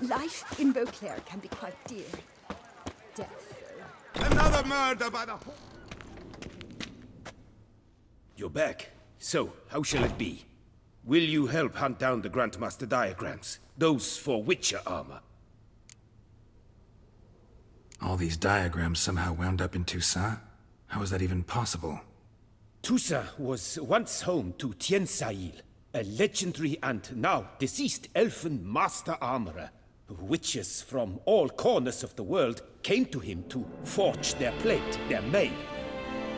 Life in Beauclair can be quite dear. Death, though. Another murder by the... You're back. So, how shall it be? Will you help hunt down the Grandmaster diagrams? Those for Witcher armor? All these diagrams somehow wound up in Toussaint? How is that even possible? Toussaint was once home to Tiensail, a legendary and now deceased elfin master armorer. Witches from all corners of the world came to him to forge their plate, their mail.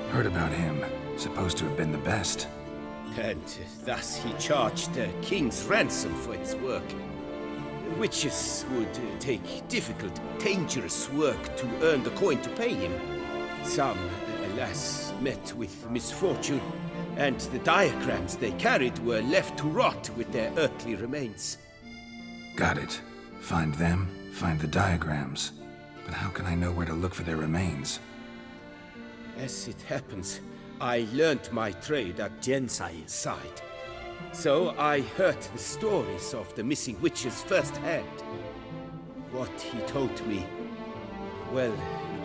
Heard about him. Supposed to have been the best. And thus he charged a king's ransom for his work. Witches would take difficult, dangerous work to earn the coin to pay him. Some, alas, met with misfortune, and the diagrams they carried were left to rot with their earthly remains. Got it. Find them, find the diagrams. But how can I know where to look for their remains? As it happens, I learned my trade at Tiensail's side. So I heard the stories of the missing witches firsthand. What he told me, well,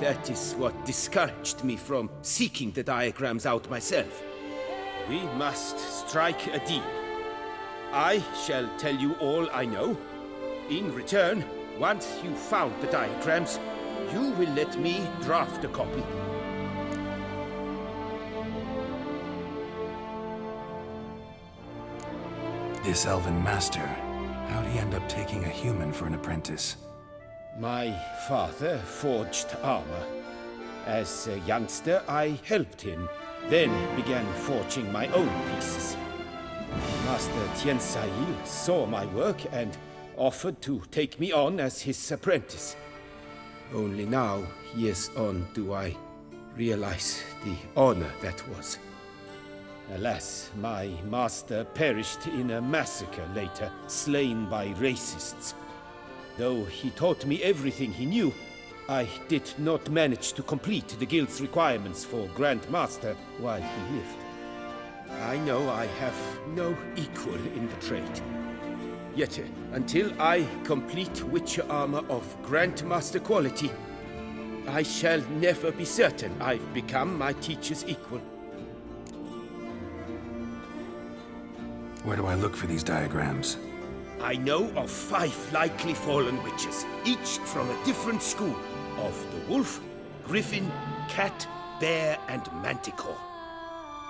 that is what discouraged me from seeking the diagrams out myself. We must strike a deal. I shall tell you all I know. In return, once you've found the diagrams, you will let me draft a copy. This elven master, how'd he end up taking a human for an apprentice? My father forged armor. As a youngster, I helped him, then began forging my own pieces. Master Tiensail saw my work and offered to take me on as his apprentice. Only now, years on, do I realize the honor that was. Alas, my master perished in a massacre later, slain by racists. Though he taught me everything he knew, I did not manage to complete the guild's requirements for Grand Master while he lived. I know I have no equal in the trade. Yet, until I complete Witcher armor of Grandmaster quality, I shall never be certain I've become my teacher's equal. Where do I look for these diagrams? I know of 5 likely fallen witches, each from a different school of the wolf, griffin, cat, bear, and manticore.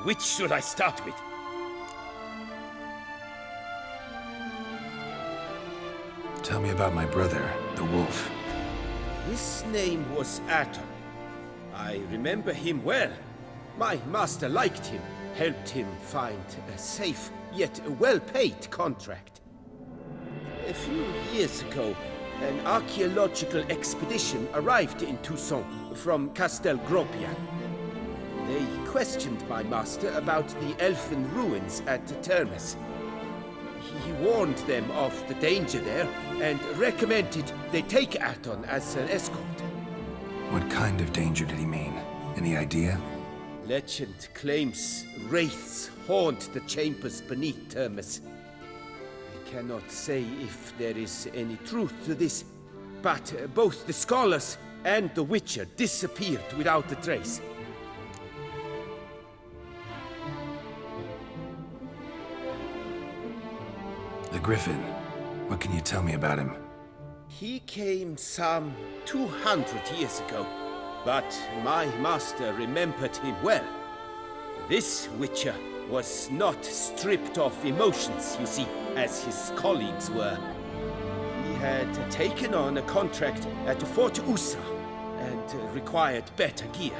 Which should I start with? Tell me about my brother, the wolf. His name was Aton. I remember him well. My master liked him, helped him find a safe, yet a well-paid contract. A few years ago, an archaeological expedition arrived in Toussaint from Castel Gropian. They questioned my master about the elfin ruins at Termes. He warned them of the danger there and recommended they take Aton as an escort. What kind of danger did he mean? Any idea? Legend claims wraiths haunt the chambers beneath Termes. I cannot say if there is any truth to this, but both the scholars and the Witcher disappeared without a trace. The Griffin. What can you tell me about him? He came some 200 years ago, but my master remembered him well. This Witcher was not stripped of emotions, you see, as his colleagues were. He had taken on a contract at Fort Usa and required better gear.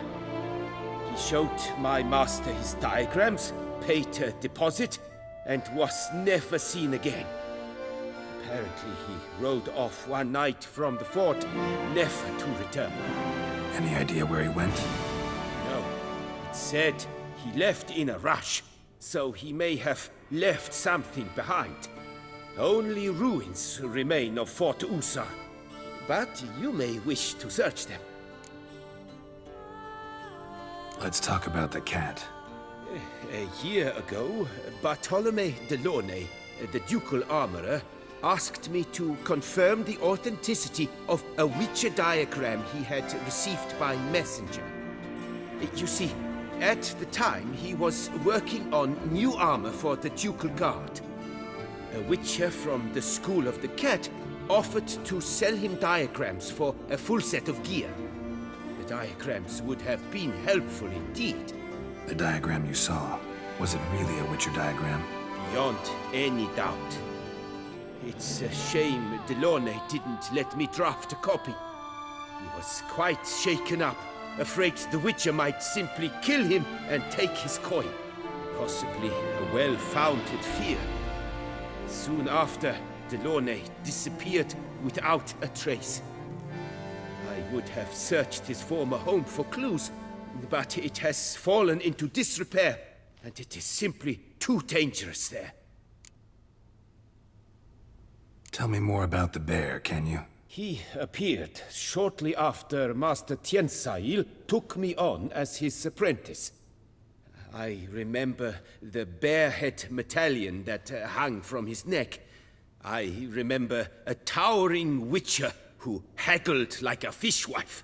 He showed my master his diagrams, paid a deposit, and was never seen again. Apparently he rode off one night from the fort, never to return. Any idea where he went? No. It said he left in a rush, so he may have left something behind. Only ruins remain of Fort Usa, but you may wish to search them. Let's talk about the cat. A year ago, Bartolome de Launay, the ducal armorer, asked me to confirm the authenticity of a Witcher diagram he had received by messenger. You see, at the time he was working on new armor for the Ducal Guard. A Witcher from the School of the Cat offered to sell him diagrams for a full set of gear. The diagrams would have been helpful indeed. The diagram you saw, was it really a Witcher diagram? Beyond any doubt. It's a shame Delaunay didn't let me draft a copy. He was quite shaken up, afraid the Witcher might simply kill him and take his coin. Possibly a well-founded fear. Soon after, Delaunay disappeared without a trace. I would have searched his former home for clues, but it has fallen into disrepair, and it is simply too dangerous there. Tell me more about the bear, can you? He appeared shortly after Master Tiensail took me on as his apprentice. I remember the bear-head medallion that hung from his neck. I remember a towering Witcher who haggled like a fishwife.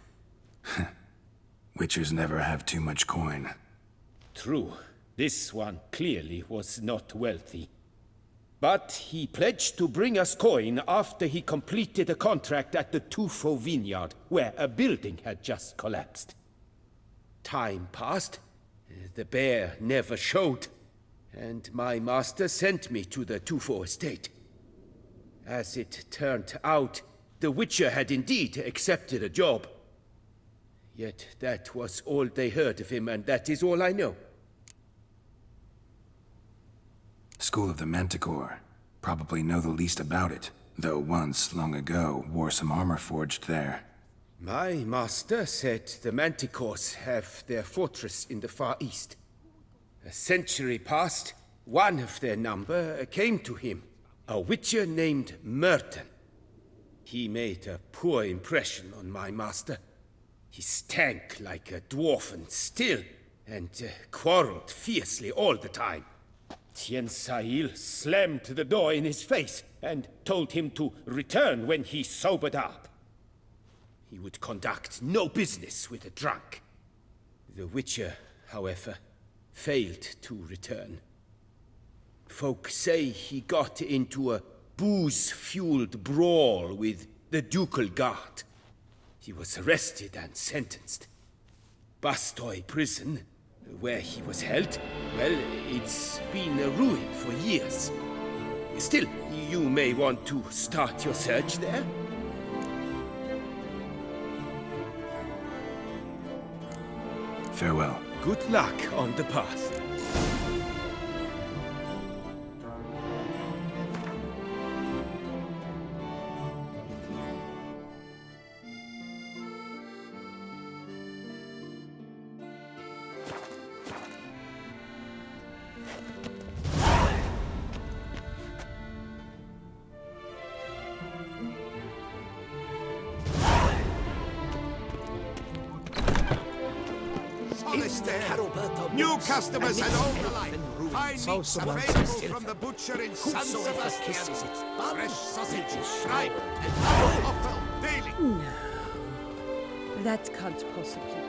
Witchers never have too much coin. True, this one clearly was not wealthy. But he pledged to bring us coin after he completed a contract at the Tufo vineyard, where a building had just collapsed. Time passed. The bear never showed, and my master sent me to the Tufo estate. As it turned out, the Witcher had indeed accepted a job. Yet that was all they heard of him, and that is all I know. School of the Manticore. Probably know the least about it, though once, long ago, wore some armor forged there. My master said the Manticores have their fortress in the Far East. A century past, one of their number came to him, a Witcher named Merton. He made a poor impression on my master. He stank like a dwarfen still, and quarreled fiercely all the time. Tiensail slammed the door in his face and told him to return when he sobered up. He would conduct no business with a drunk. The Witcher, however, failed to return. Folk say he got into a booze-fueled brawl with the Ducal Guard. He was arrested and sentenced. Bastoy prison, where he was held, well, it's been a ruin for years. Still, you may want to start your search there. Farewell. Good luck on the path. New customers and old alike. Fine meats available from the butcher in San Sebastian. Fresh sausages, tripe, and offal daily. That can't possibly